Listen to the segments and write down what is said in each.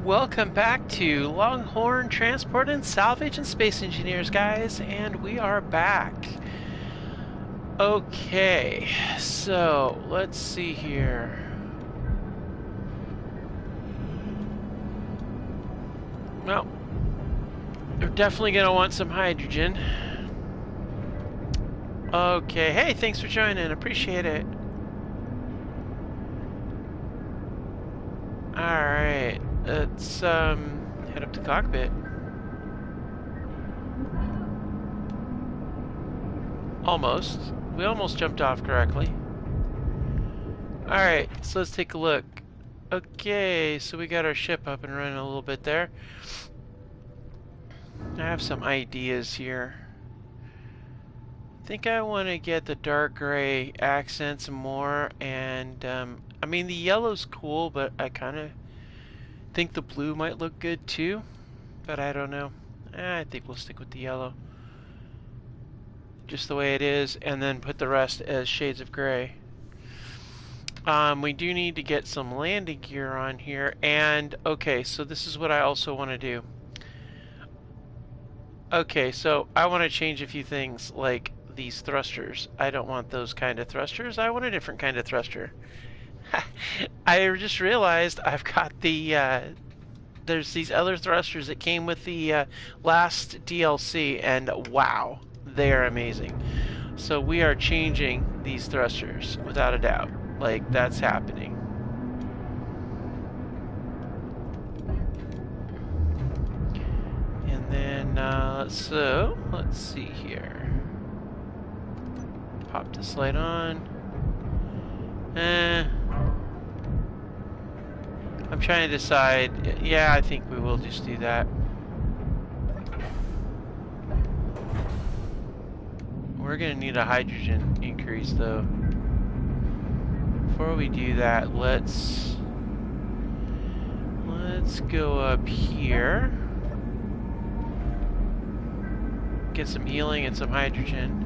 Welcome back to Longhorn Transport and Salvage and Space Engineers, guys, and we are back. Okay, so let's see here. Well, we're definitely going to want some hydrogen. Okay, hey, thanks for joining. Appreciate it. Alright, let's head up to cockpit. Almost. We almost jumped off correctly. Alright, so let's take a look. Okay, so we got our ship up and running a little bit there. I have some ideas here. I think I want to get the dark gray accents more, and I mean the yellow's cool, but I kind of think the blue might look good too, but I don't know. I think we'll stick with the yellow, just the way it is, and then put the rest as shades of gray. We do need to get some landing gear on here, and okay, so this is what I also want to do. Okay, so I want to change a few things, like these thrusters. I don't want those kind of thrusters. I want a different kind of thruster. I just realized I've got the, there's these other thrusters that came with the last DLC, and wow, they're amazing. So we are changing these thrusters, without a doubt. Like, that's happening. And then, so, let's see here. Pop this light on. I'm trying to decide. Yeah, I think we will just do that. We're gonna need a hydrogen increase though. Before we do that, let's go up here. Get some healing and some hydrogen.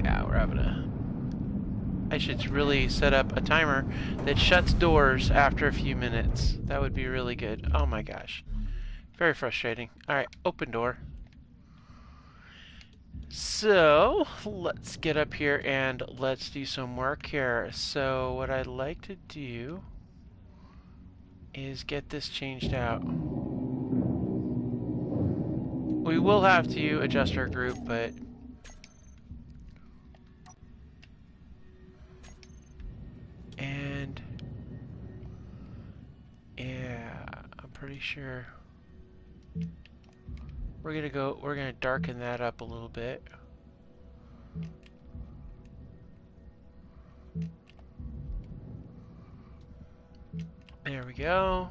Yeah, we're having a... I should really set up a timer that shuts doors after a few minutes. That would be really good. Oh my gosh. Very frustrating. Alright, open door. So, let's get up here and let's do some work here. So, what I'd like to do is get this changed out. We will have to adjust our group, but... And... yeah, I'm pretty sure... we're gonna darken that up a little bit. There we go.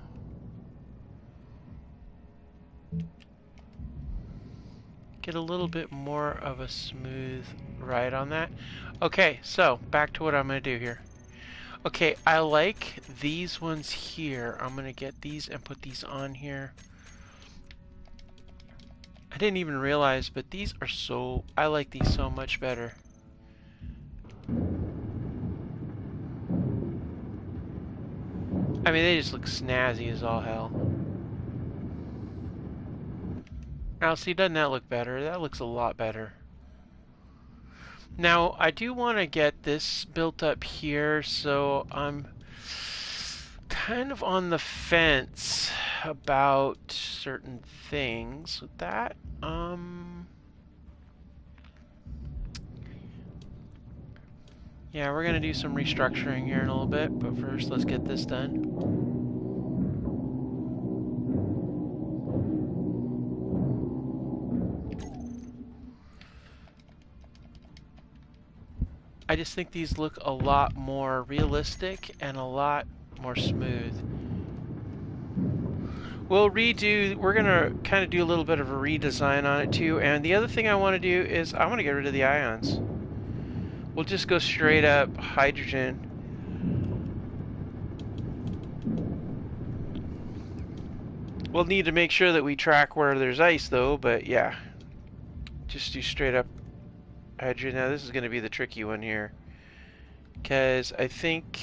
Get a little bit more of a smooth ride on that. Okay, so back to what I'm gonna do here. Okay, I like these ones here. I'm gonna get these and put these on here. I didn't even realize, but these are so... I like these so much better. I mean, they just look snazzy as all hell. Now, see, doesn't that look better? That looks a lot better. Now, I do want to get this built up here, so I'm kind of on the fence about certain things with that. Yeah, we're gonna do some restructuring here in a little bit, but first let's get this done. I just think these look a lot more realistic and a lot more smooth. We'll redo, we're gonna kind of do a little bit of a redesign on it too, and the other thing I want to do is I want to get rid of the ions. We'll just go straight up hydrogen. We'll need to make sure that we track where there's ice though, but yeah. Just do straight up hydrogen. Now this is going to be the tricky one here. Because I think...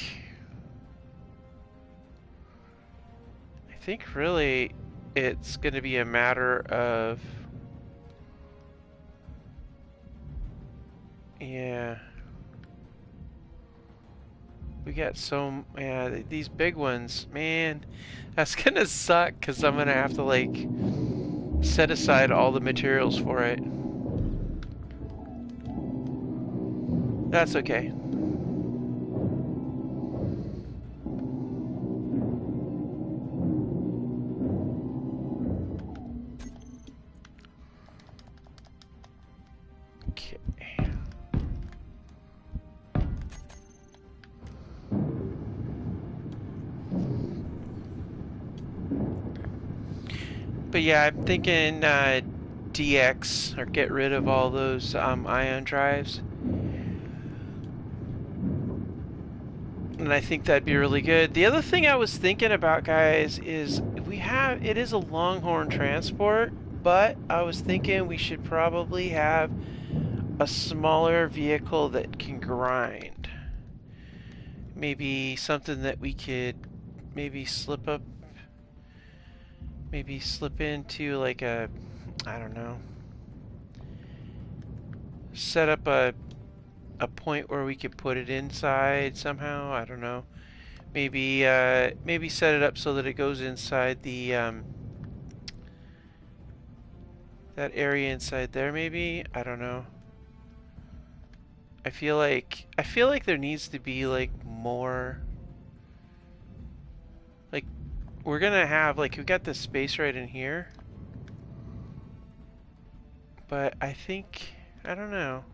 think really it's going to be a matter of... Yeah. We got so... Yeah, these big ones, man, that's going to suck because I'm going to have to, like, set aside all the materials for it. That's okay. Okay. But yeah, I'm thinking DX, or get rid of all those ion drives. And I think that'd be really good. The other thing I was thinking about, guys, is it is a Longhorn transport, but I was thinking we should probably have a smaller vehicle that can grind. Maybe something that we could maybe slip into like a, I don't know, set up a point where we could put it inside somehow. I don't know. Maybe set it up so that it goes inside the that area inside there. Maybe, I don't know. I feel like there needs to be like more. Like, we're gonna have, like, we got this space right in here, but I think, I don't know.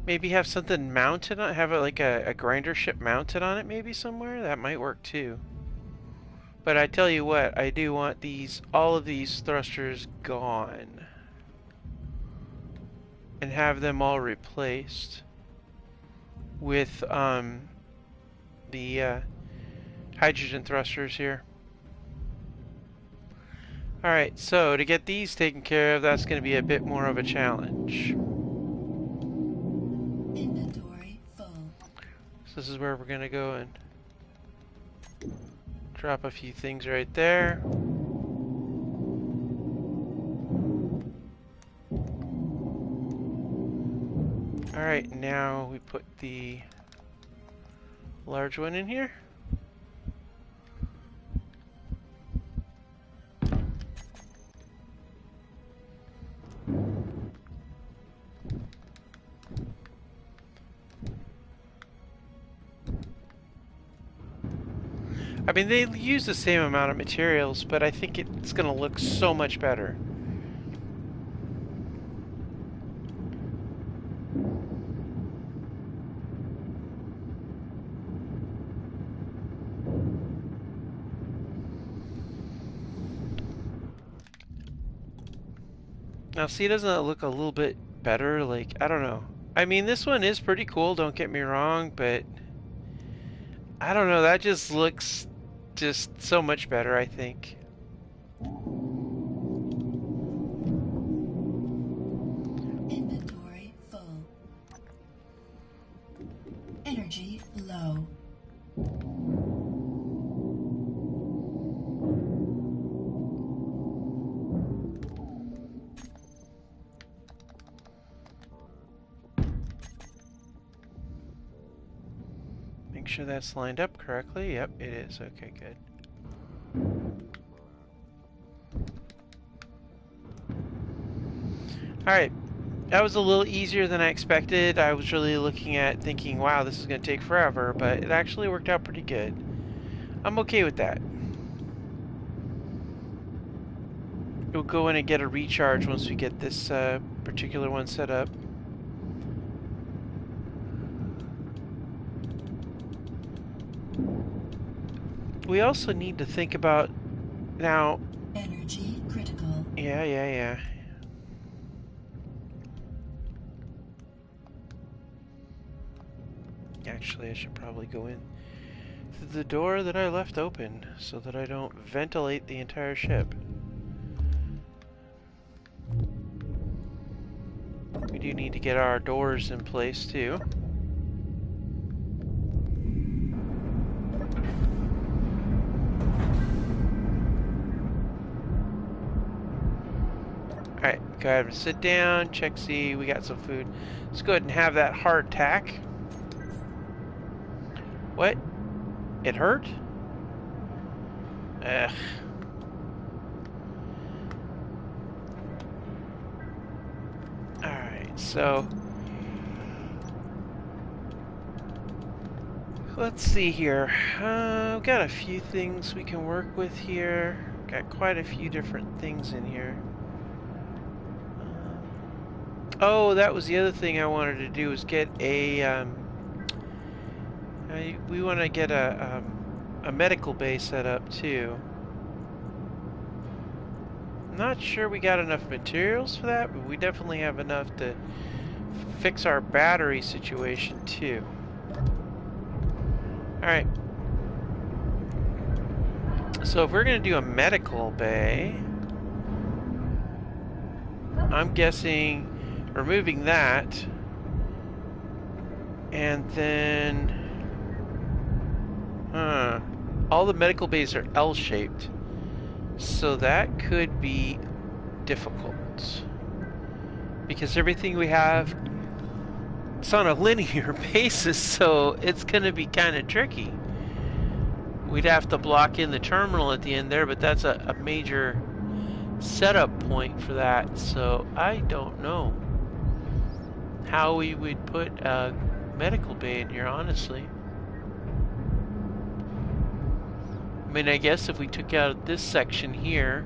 Maybe have something mounted on, have like a grinder ship mounted on it maybe somewhere. That might work too. But I tell you what, I do want all of these thrusters gone and have them all replaced with the hydrogen thrusters here. Alright, so to get these taken care of, that's going to be a bit more of a challenge. Inventory full. So this is where we're going to go and drop a few things right there. Alright, now we put the large one in here. I mean, they use the same amount of materials, but I think it's going to look so much better. Now, see, doesn't it look a little bit better? Like, I don't know. I mean, this one is pretty cool, don't get me wrong, but I don't know, that just looks just so much better, I think. Inventory full. Energy low. Make sure that's lined up correctly. Yep, it is. Okay, good. Alright, that was a little easier than I expected. I was really looking at thinking, wow, this is going to take forever, but it actually worked out pretty good. I'm okay with that. We'll go in and get a recharge once we get this particular one set up. We also need to think about now. Energy critical. Yeah. Actually, I should probably go in through the door that I left open so that I don't ventilate the entire ship. We do need to get our doors in place too. Go ahead and sit down, check, see, we got some food. Let's go ahead and have that heart attack. What? It hurt? Ugh. Alright, so let's see here. We've got a few things we can work with here. Got quite a few different things in here. Oh, that was the other thing I wanted to do, was get a we want to get a medical bay set up too. I'm not sure we got enough materials for that, but we definitely have enough to fix our battery situation too. Alright. So if we're going to do a medical bay, I'm guessing removing that, and then all the medical bays are L-shaped, so that could be difficult because everything we have, it's on a linear basis, so it's going to be kind of tricky. We'd have to block in the terminal at the end there, but that's a major setup point for that, so I don't know how we would put a medical bay in here, honestly. I mean, I guess if we took out this section here,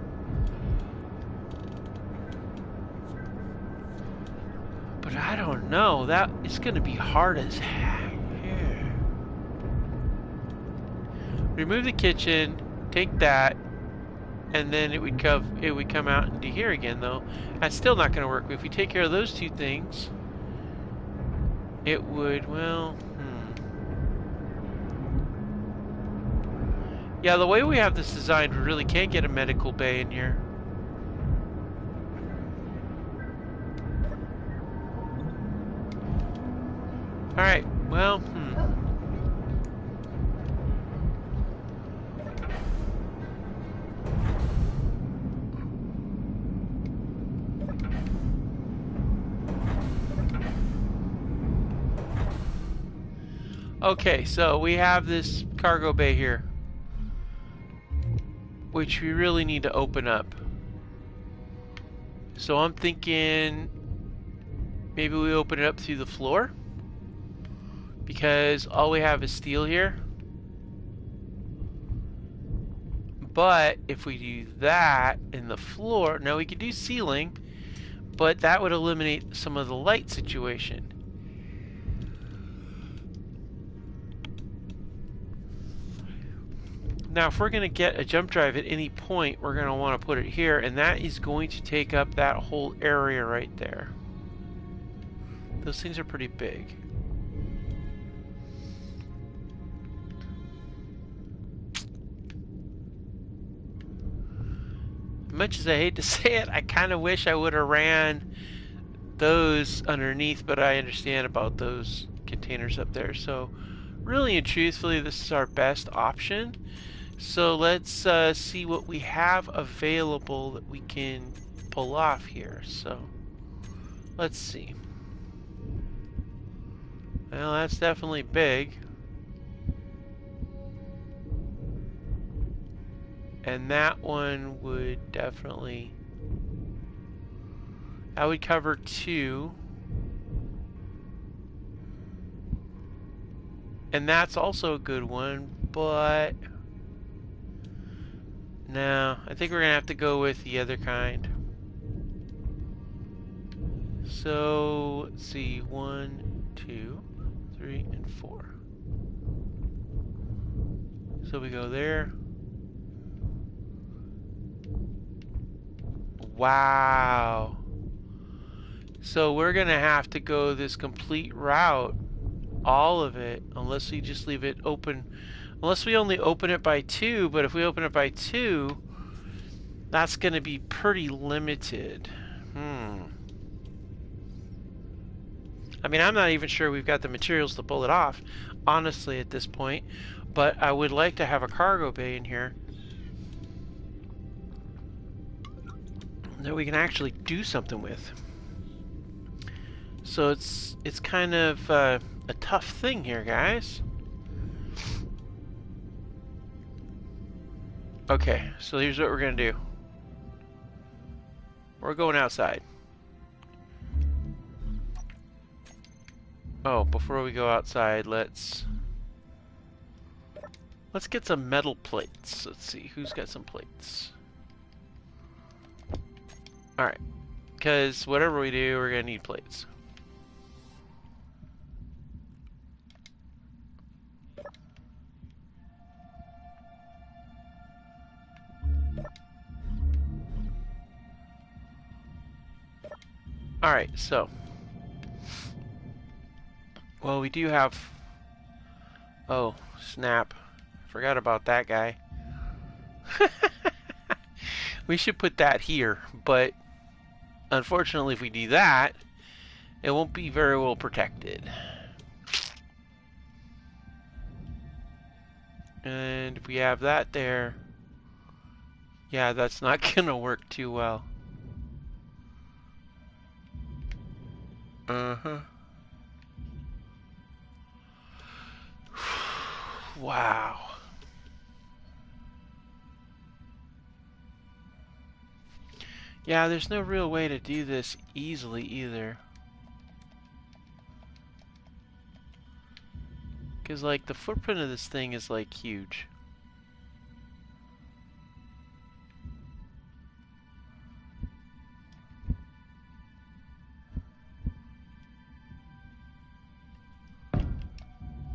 but I don't know, that is going to be hard as heck. Yeah. Remove the kitchen, take that, and then it would come out into here again, though. That's still not going to work. But if we take care of those two things, it would, well, yeah, the way we have this designed, we really can't get a medical bay in here. Alright, well, Okay, so we have this cargo bay here, which we really need to open up. So I'm thinking maybe we open it up through the floor, because all we have is steel here. But if we do that in the floor, now we could do ceiling, but that would eliminate some of the light situation. Now, if we're going to get a jump drive at any point, we're going to want to put it here, and that is going to take up that whole area right there. Those things are pretty big. Much as I hate to say it, I kind of wish I would have ran those underneath, but I understand about those containers up there. So, really and truthfully, this is our best option. So let's see what we have available that we can pull off here. So let's see. Well, that's definitely big. And that one would definitely, that would cover 2. And that's also a good one, but no, I think we're going to have to go with the other kind. So, let's see, 1, 2, 3, and 4. So we go there. Wow. So we're going to have to go this complete route, all of it, unless we just leave it open. Unless we only open it by 2, but if we open it by 2, that's going to be pretty limited. I mean, I'm not even sure we've got the materials to pull it off, honestly, at this point. But I would like to have a cargo bay in here. that we can actually do something with. So it's kind of a tough thing here, guys. Okay, so here's what we're gonna do. We're going outside. Oh, before we go outside, let's get some metal plates. Let's see who's got some plates. All right, because whatever we do, we're gonna need plates. All right, so well, we do have. Oh, snap! Forgot about that guy. We should put that here, but unfortunately, if we do that, it won't be very well protected. And if we have that there, yeah, that's not gonna work too well. Uh-huh. Wow. Yeah, there's no real way to do this easily either. Because, like, the footprint of this thing is, like, huge.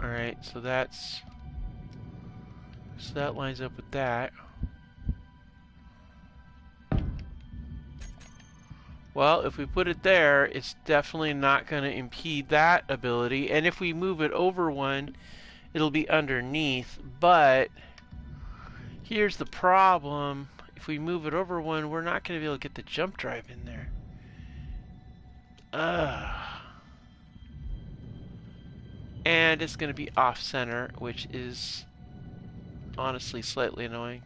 Alright, so that's... So that lines up with that. Well, if we put it there, it's definitely not going to impede that ability. And if we move it over one, it'll be underneath. But here's the problem. If we move it over one, we're not going to be able to get the jump drive in there. And it's going to be off-center, which is honestly slightly annoying.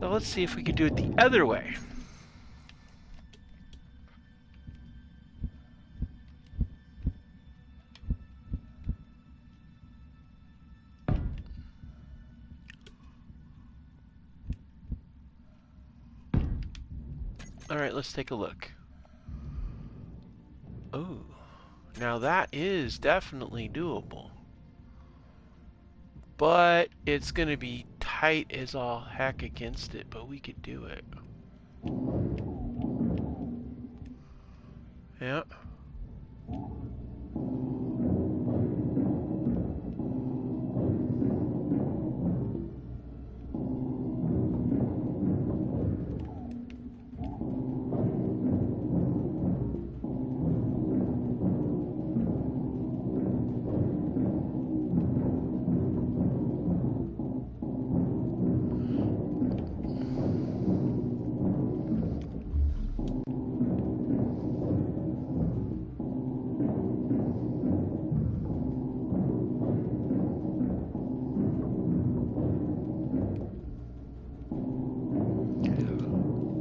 So let's see if we can do it the other way. Alright, let's take a look. Oh, now that is definitely doable. But it's going to be tight as all heck against it, but we could do it. Yeah.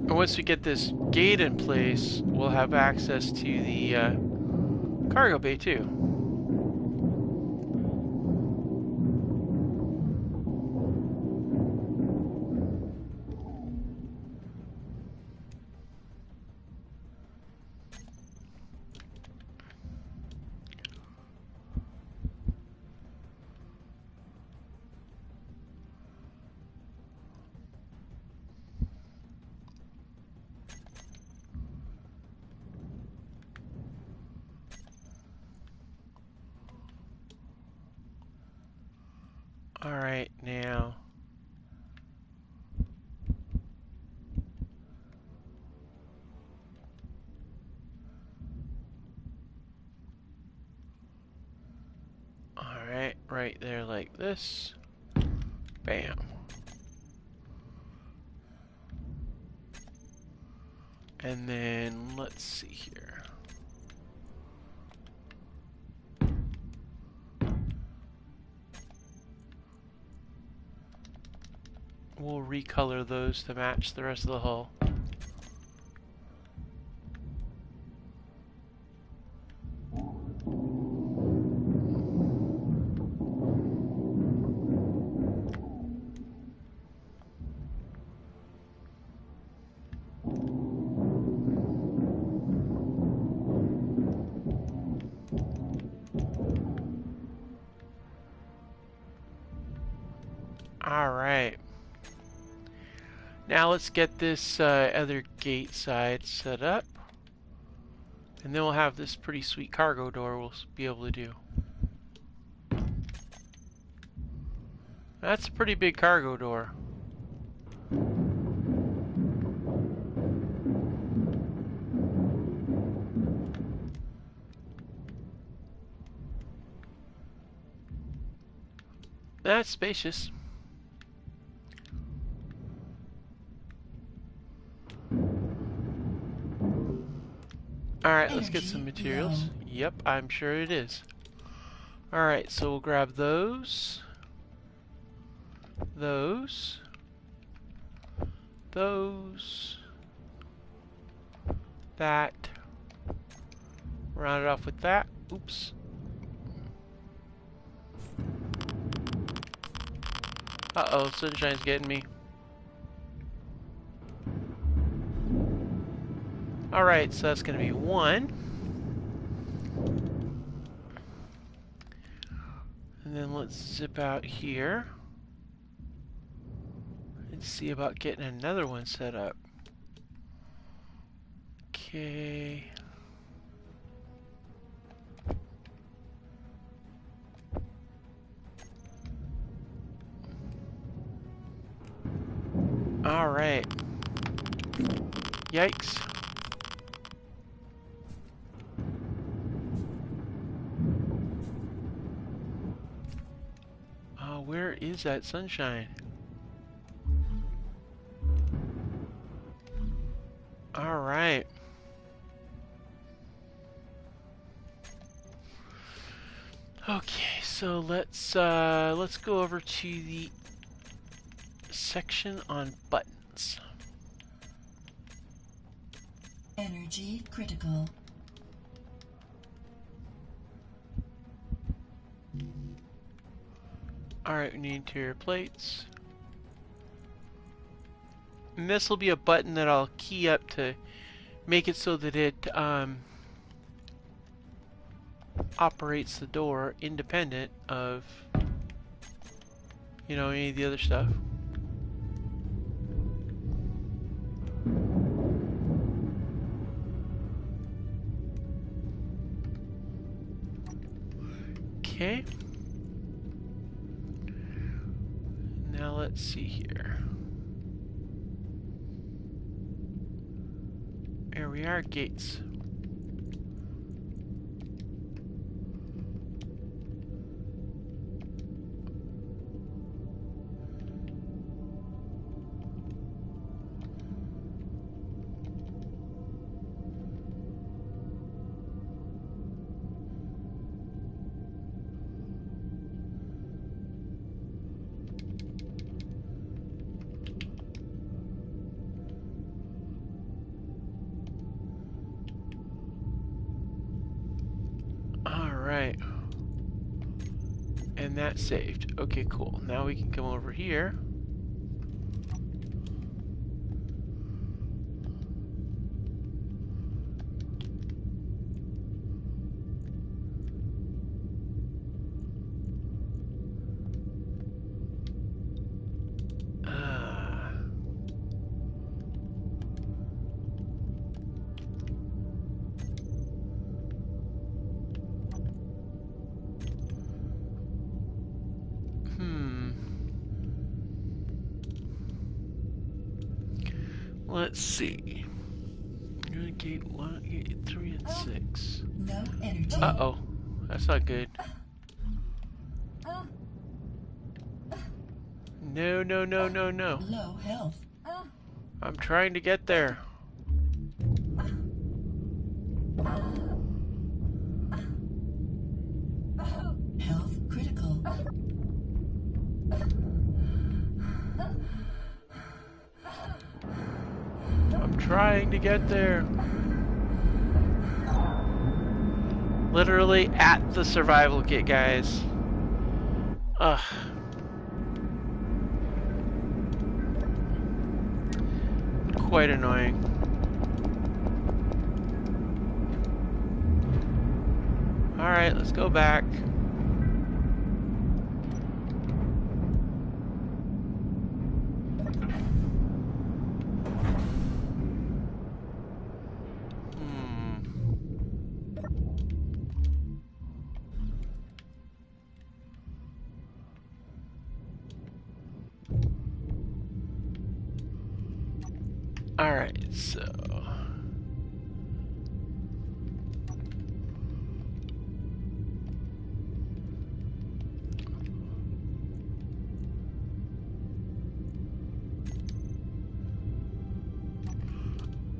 Once we get this gate in place, we'll have access to the cargo bay too. Alright, now. Alright, right there like this. Bam. And then, let's see here. we'll recolor those to match the rest of the hull. Alright. Now let's get this other gate side set up. And then we'll have this pretty sweet cargo door we'll be able to do. That's a pretty big cargo door. That's spacious. Alright, let's get some materials. Yep, I'm sure it is. Alright, so we'll grab those. Those. That. Round it off with that. Oops. Uh-oh, sunshine's getting me. Alright, so that's going to be 1. And then let's zip out here. And see about getting another one set up. Okay. Alright. Yikes. Where is that sunshine? Alright. Okay, so let's go over to the section on buttons. Energy critical. Alright, we need interior plates. And this will be a button that I'll key up to make it so that it operates the door independent of, you know, any of the other stuff. Okay. Now let's see here. There we are, gates. Alright. And that's saved. Okay, cool. Now we can come over here. Let's see. Gate 1, gate 3, and 6. No energy. Uh-oh. That's not good. No, no, no, no, no. Low health. I'm trying to get there. Health critical. trying to get there. Literally at the survival kit, guys. Ugh. Quite annoying. Alright, let's go back. Alright, so...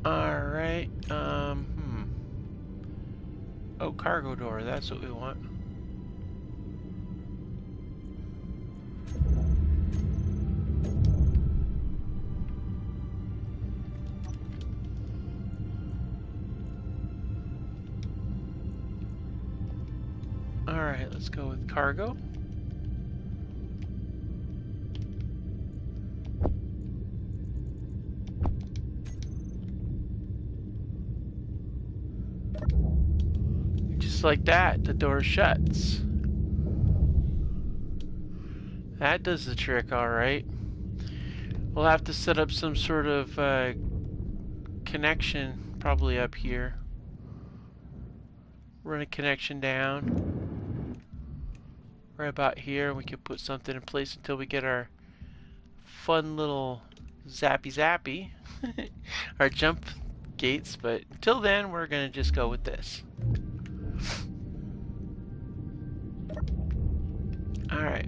Alright, Oh, cargo door, that's what we want. Alright, let's go with cargo. Just like that, the door shuts. That does the trick, alright. We'll have to set up some sort of connection, probably up here. Run a connection down. Right about here, we can put something in place until we get our fun little zappy our jump gates, but until then we're gonna just go with this. Alright.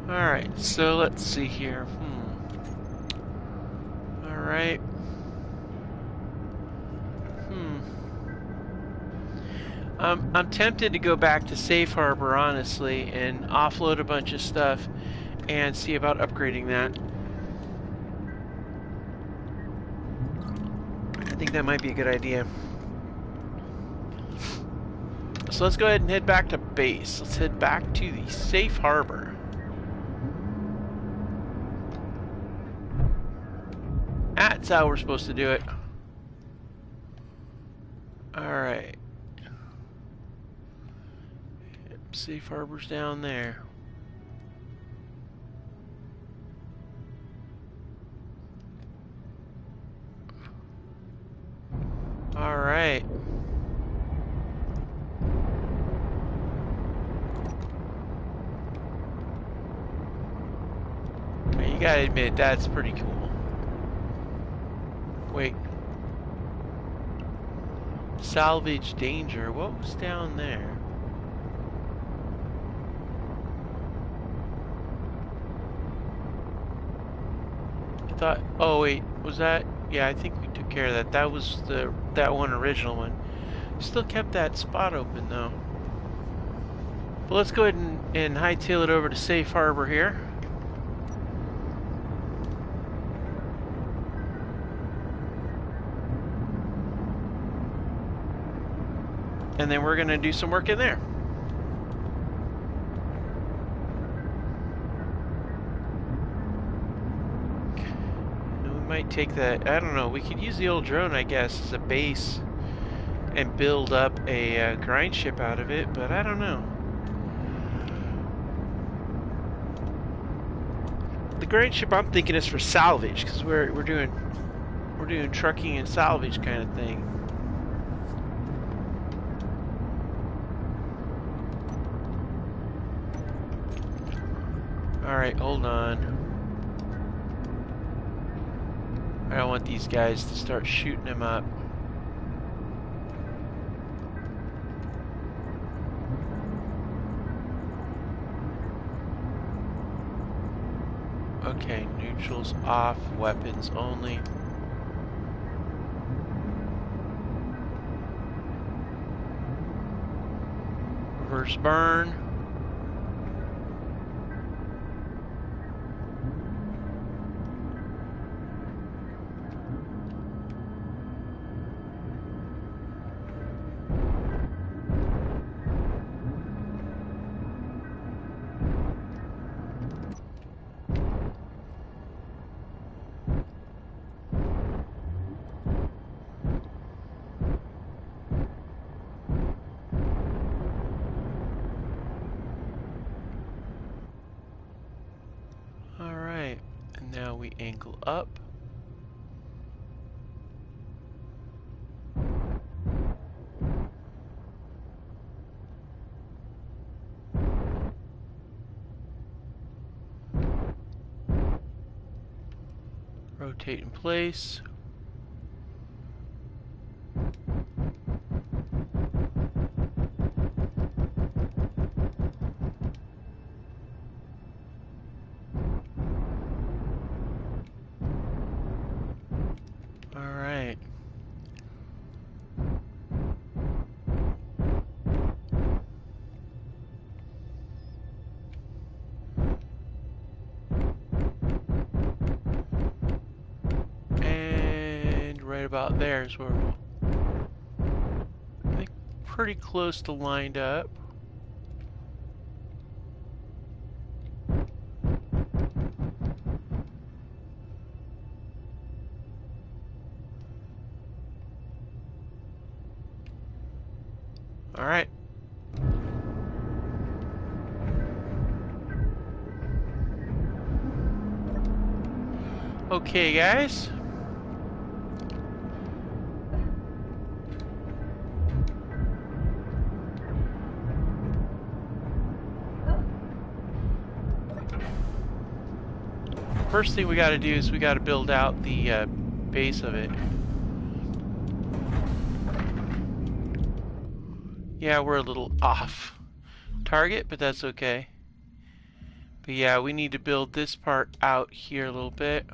Alright, so let's see here. Alright. I'm tempted to go back to Safe Harbor, honestly, and offload a bunch of stuff and see about upgrading that. I think that might be a good idea. So let's go ahead and head back to base. Let's head back to the Safe Harbor. That's how we're supposed to do it. Alright. Safe Harbor's down there. Alright. You gotta admit, that's pretty cool. Wait. Salvage danger. What was down there? I thought, oh wait, was that? Yeah, I think we took care of that. That was that one original one. Still kept that spot open though. But let's go ahead and hightail it over to Safe Harbor here. And then we're going to do some work in there. And we might take that, I don't know, we could use the old drone, I guess, as a base and build up a grind ship out of it, but I don't know. The grind ship I'm thinking is for salvage, because we're doing trucking and salvage kind of thing. Alright, hold on. I don't want these guys to start shooting him up. Okay, neutrals off, weapons only. Reverse burn. Now we angle up. Rotate in place. All right. And right about there is where we'll, I think, pretty close to lined up. All right. Okay, guys. First thing we got to do is we got to build out the base of it. Yeah, we're a little off target, but that's okay. But yeah, we need to build this part out here a little bit.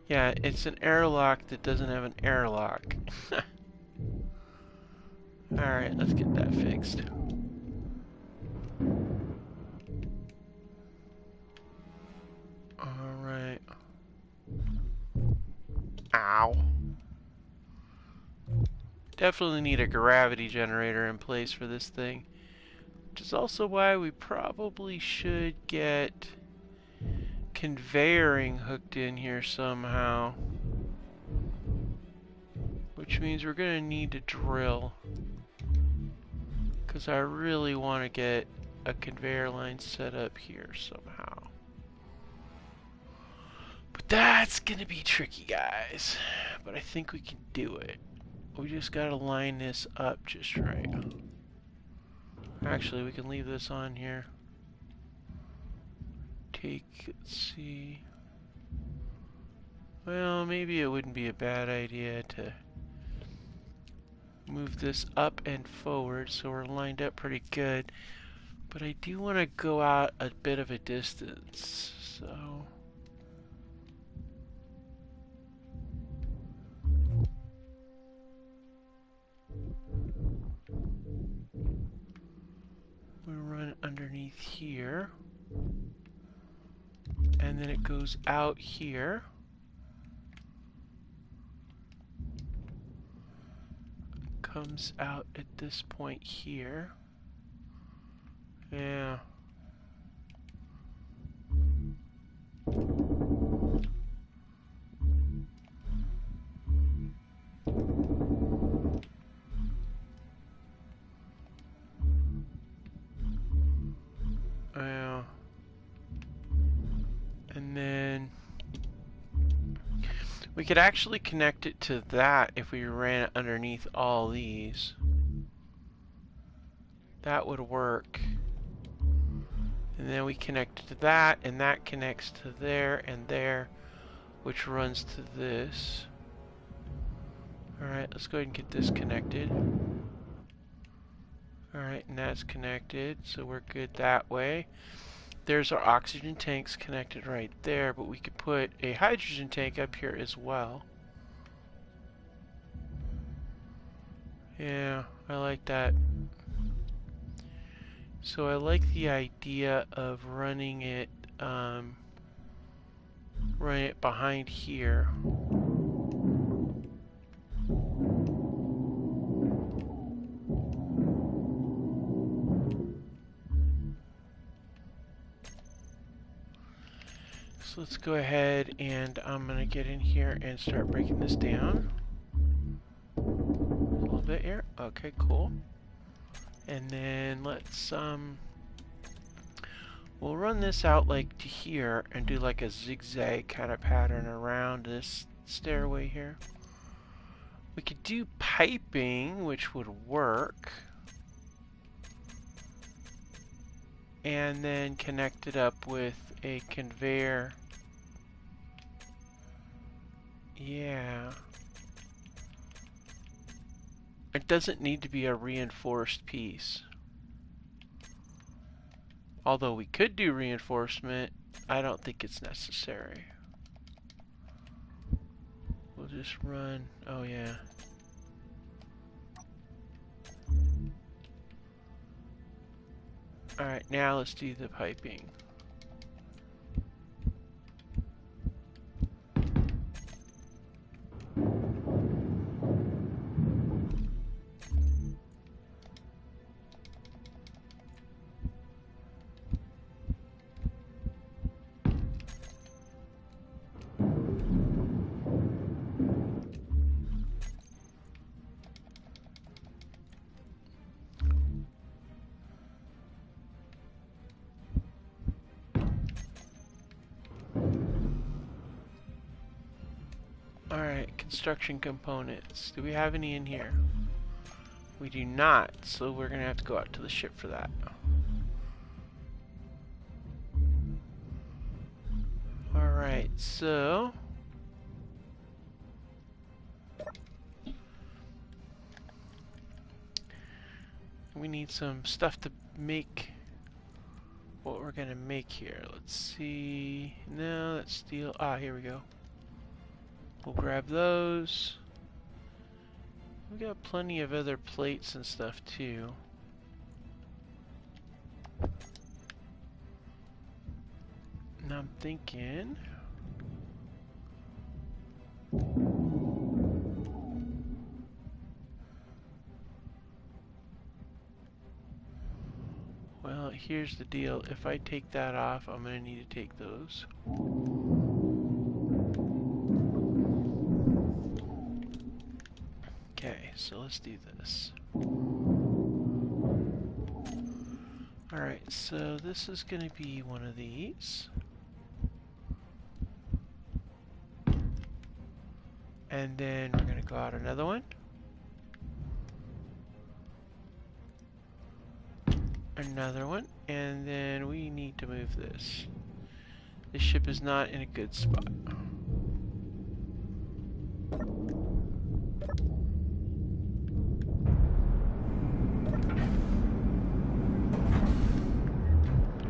Yeah, it's an airlock that doesn't have an airlock. Alright, let's get that fixed. Alright. Ow. Definitely need a gravity generator in place for this thing. Which is also why we probably should get conveyoring hooked in here somehow. Which means we're going to need to drill. Because I really want to get a conveyor line set up here somehow. But that's going to be tricky, guys. But I think we can do it. We just got to line this up just right. Actually, we can leave this on here. Let's see. Well, maybe it wouldn't be a bad idea to move this up and forward so we're lined up pretty good. But I do want to go out a bit of a distance, so... we run underneath here. And then it goes out here. Comes out at this point here. Yeah. Yeah. And then we could actually connect it to that if we ran it underneath all these. That would work. And then we connect to that, and that connects to there and there, which runs to this. Alright, let's go ahead and get this connected. Alright, and that's connected, so we're good that way. There's our oxygen tanks connected right there, but we could put a hydrogen tank up here as well. Yeah, I like that. So I like the idea of running it behind here. So let's go ahead and I'm going to get in here and start breaking this down. bit here. Okay, cool. And then let's we'll run this out like to here and do like a zigzag kind of pattern around this stairway here. We could do piping, which would work. And then connect it up with a conveyor. Yeah. It doesn't need to be a reinforced piece. Although we could do reinforcement, I don't think it's necessary. We'll just run, oh yeah. Alright, now let's do the piping. Alright, construction components. Do we have any in here? We do not, so we're gonna have to go out to the ship for that. Alright, so we need some stuff to make what we're gonna make here. Let's see. No, that's steel. Ah, here we go. We'll grab those. We got plenty of other plates and stuff too. And I'm thinking well, here's the deal. If I take that off, I'm gonna need to take those. Okay, so let's do this. Alright, so this is going to be one of these. And then we're going to go out another one. Another one. And then we need to move this. This ship is not in a good spot.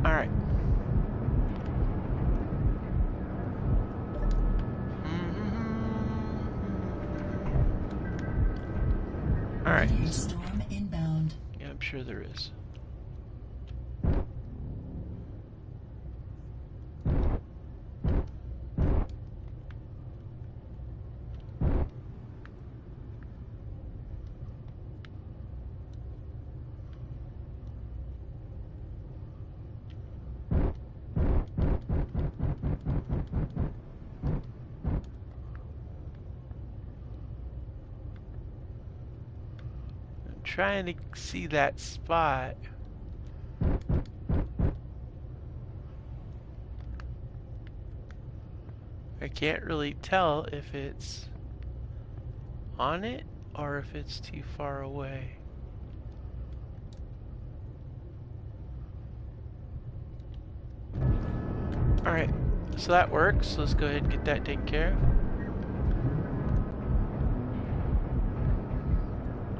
Alright. Alright. Storm inbound. Yeah, I'm sure there is. Trying to see that spot. I can't really tell if it's on it or if it's too far away. Alright, so that works. Let's go ahead and get that taken care of.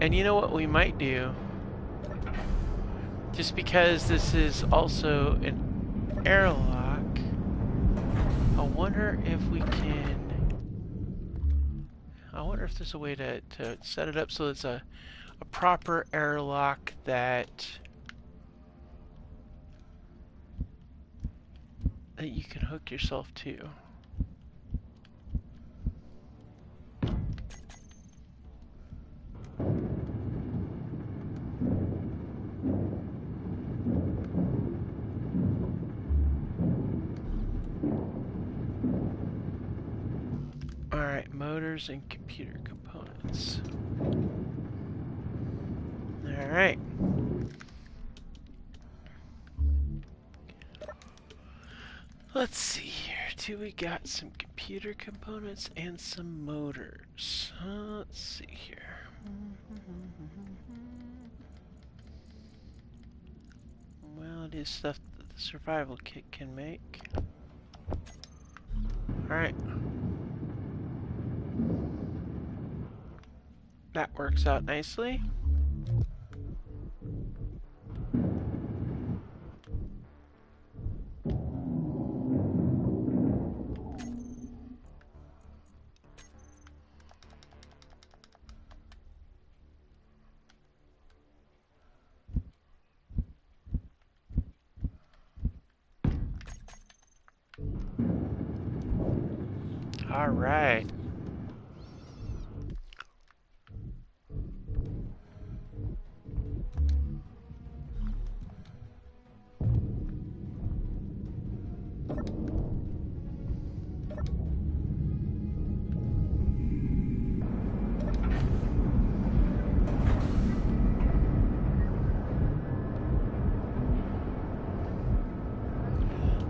And you know what we might do? Just because this is also an airlock, I wonder if we can... I wonder if there's a way to set it up so it's a proper airlock that you can hook yourself to. Alright, motors and computer components. Alright. Let's see here. Do we got some computer components and some motors? Let's see here. Well, it is stuff that the survival kit can make. Alright. That works out nicely. Alright.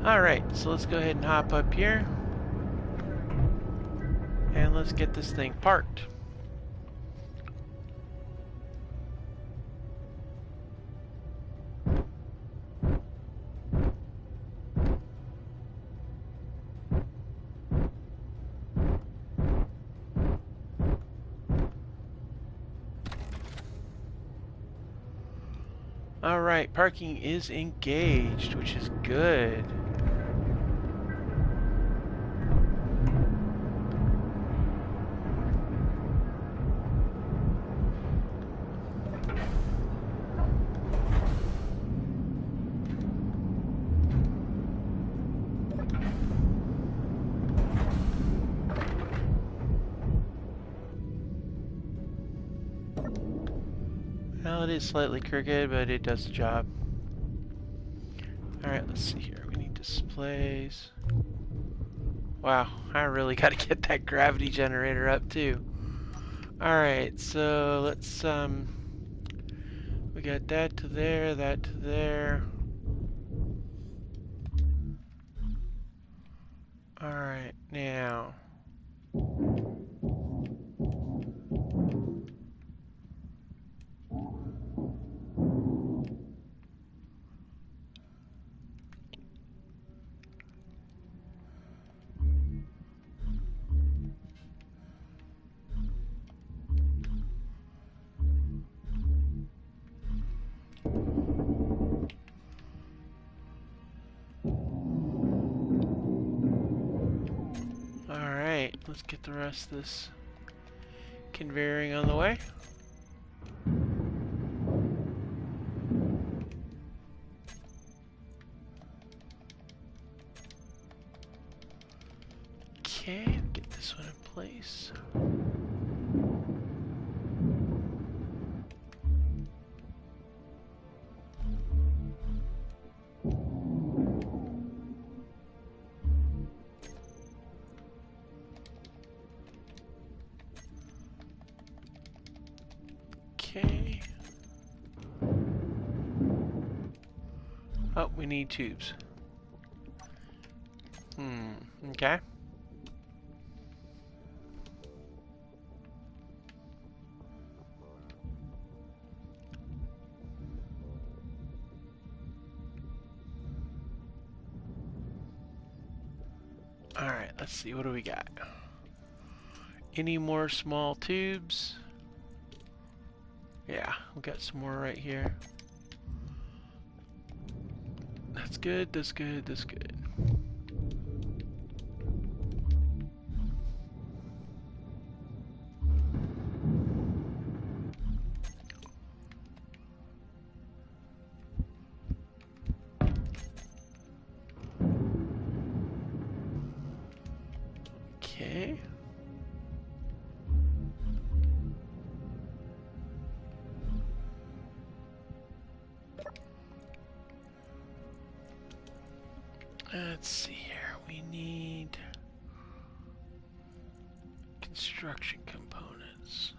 Alright, so let's go ahead and hop up here. And let's get this thing parked. Alright, parking is engaged, which is good. Well, it is slightly crooked, but it does the job. Alright, let's see here. We need displays. Wow, I really gotta get that gravity generator up too. Alright, so let's, we got that to there, that to there. Alright, now. Alright, let's get the rest of this conveying on the way. Okay, get this one in place. Okay. Oh, we need tubes. Okay. Alright, let's see, what do we got? Any more small tubes? Yeah, we got some more right here. That's good, that's good, that's good. Okay. Let's see here. We need construction components.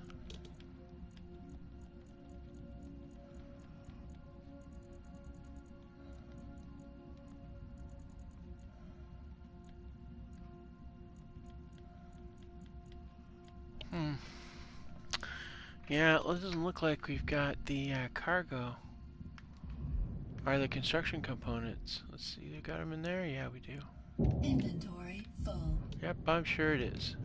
Hmm. Yeah, it doesn't look like we've got the cargo or the construction components. Let's see, they got them in there? Yeah, we do. Inventory full. Yep, I'm sure it is.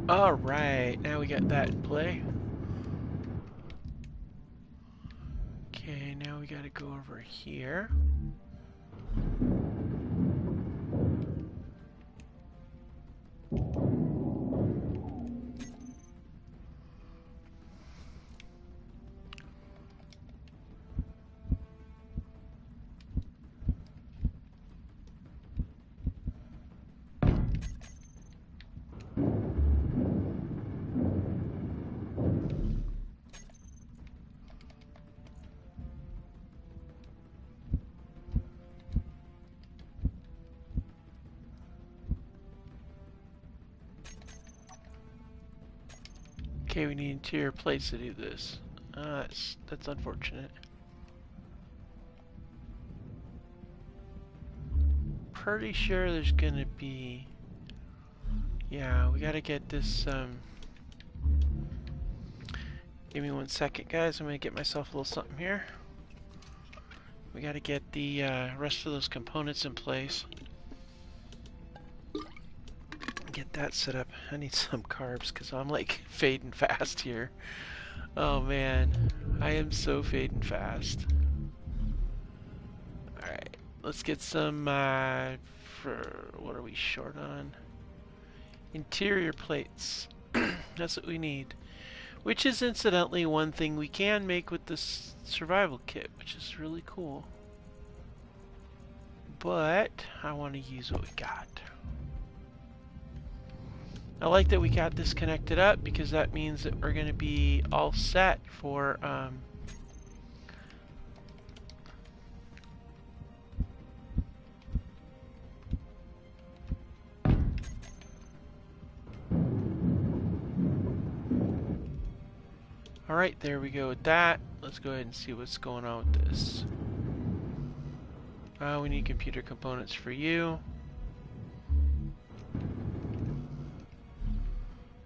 Alright, now we got that in play. Okay, now we gotta go over here. Okay, we need interior plates to do this. That's unfortunate. Pretty sure there's gonna be... Yeah, we gotta get this, Give me 1 second, guys. I'm gonna get myself a little something here. We gotta get the rest of those components in place. Get that set up. I need some carbs because I'm like fading fast here. Oh man, I am so fading fast. Alright, let's get some, for what are we short on? Interior plates. That's what we need. Which is incidentally one thing we can make with this survival kit, which is really cool. But I want to use what we got. I like that we got this connected up because that means that we're going to be all set for Alright, there we go with that. Let's go ahead and see what's going on with this. We need computer components for you.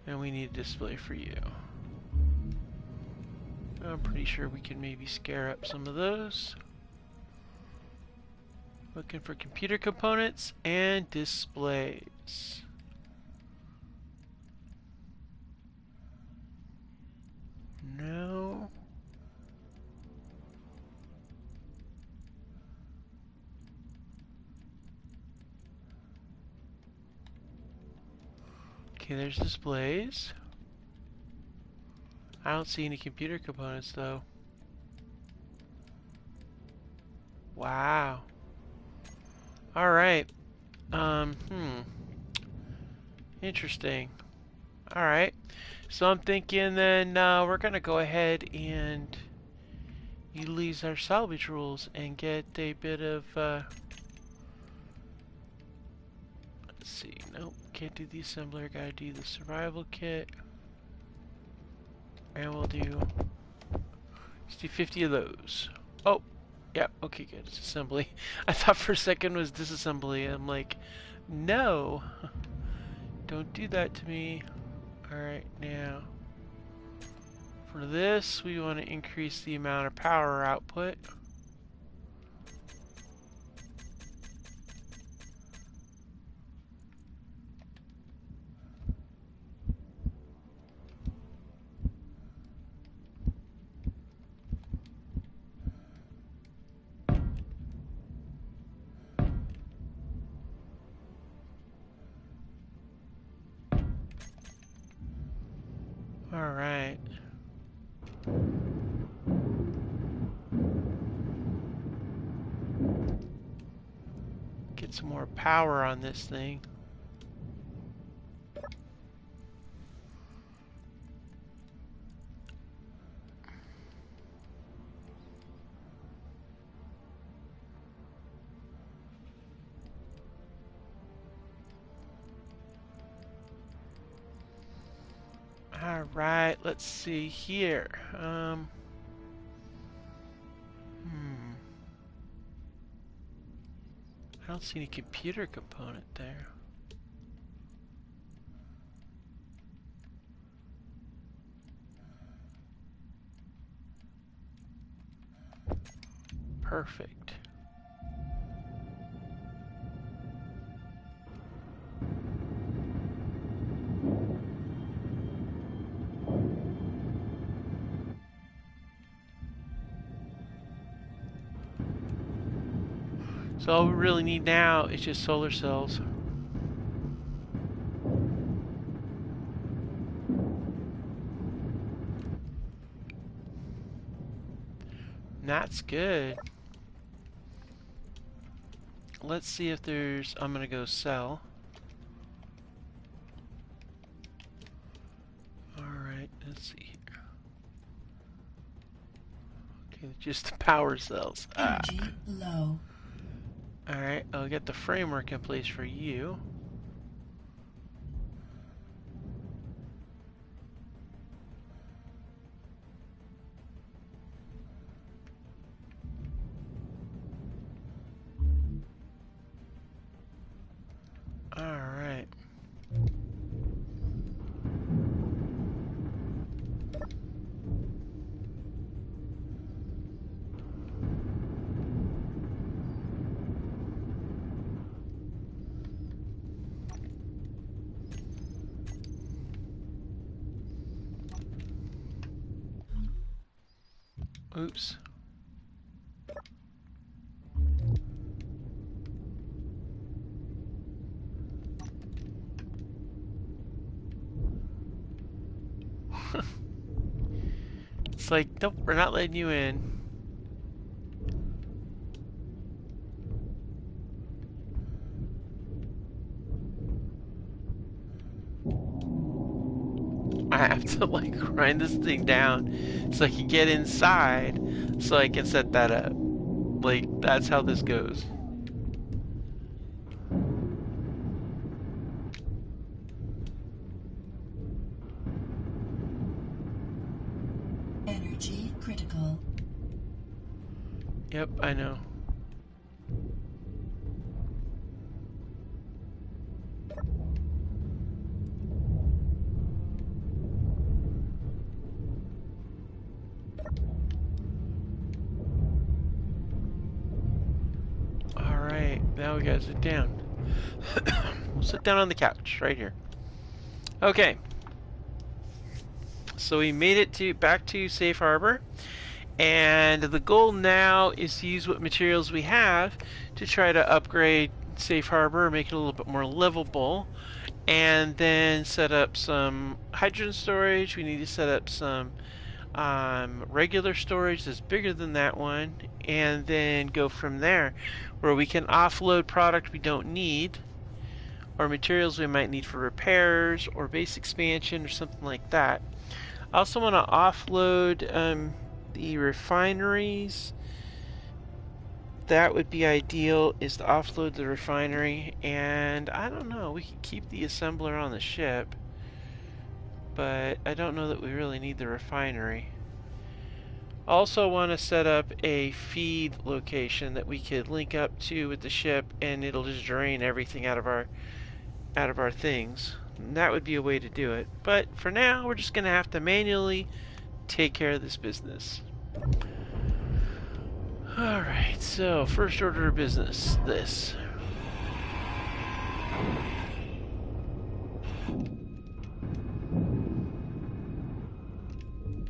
And we need a display for you. I'm pretty sure we can maybe scare up some of those. Looking for computer components and displays. No. Okay, there's displays. I don't see any computer components though. Wow. Alright. Interesting. Alright. So I'm thinking then we're gonna go ahead and utilize our salvage rules and get a bit of let's see, nope, can't do the assembler, gotta do the survival kit. And we'll do, let's do 50 of those. Oh, yeah, okay, good, it's assembly. I thought for a second it was disassembly. I'm like, no, don't do that to me. Alright, now, for this, we want to increase the amount of power output. Alright. Get some more power on this thing. Alright, let's see here. I don't see any computer component there. Perfect. So all we really need now is just solar cells. And that's good. Let's see if there's... I'm gonna go sell. Alright, let's see here. Okay, just the power cells. Energy low. Alright, I'll get the framework in place for you. Alright. Oops. It's like, nope, we're not letting you in. I have to like grind this thing down so I can get inside so I can set that up. Like, that's how this goes. Energy critical. Yep, I know. Alright, now we gotta sit down. We'll sit down on the couch right here. Okay. So we made it to back to Safe Harbor, and the goal now is to use what materials we have to try to upgrade Safe Harbor, make it a little bit more livable, and then set up some hydrogen storage. We need to set up some regular storage that's bigger than that one, and then go from there, where we can offload product we don't need, or materials we might need for repairs or base expansion or something like that. I also want to offload the refineries. That would be ideal, is to offload the refinery, and I don't know, we can keep the assembler on the ship, but I don't know that we really need the refinery. Also want to set up a feed location that we could link up to with the ship, and it'll just drain everything out of our things. And that would be a way to do it. But for now, we're just going to have to manually take care of this business. Alright, so first order of business, this.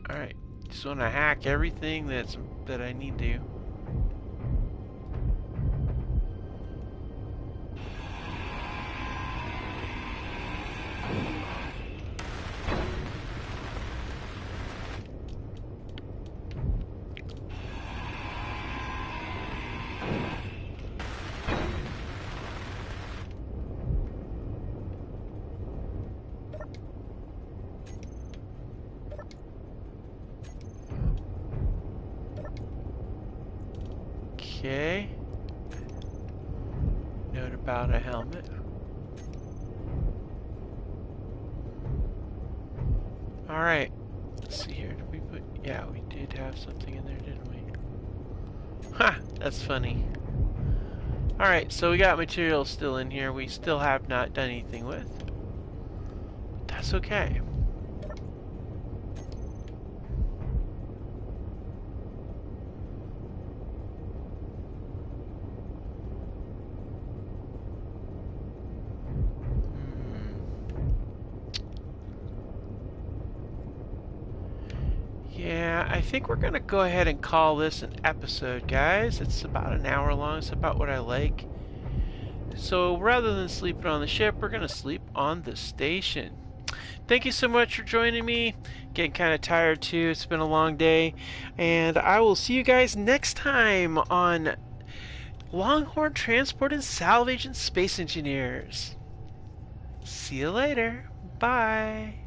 Alright, just want to hack everything that I need to. Okay. Note about a helmet. Alright. Let's see here. Did we put... Yeah, we did have something in there, didn't we? Ha! That's funny. Alright, so we got materials still in here we still have not done anything with. That's okay. Yeah, I think we're gonna go ahead and call this an episode, guys. It's about an hour long. It's about what I like. So rather than sleeping on the ship, we're gonna sleep on the station. Thank you so much for joining me. Getting kind of tired too. It's been a long day. And I will see you guys next time on Longhorn Transport and Salvage and Space Engineers. See you later. Bye.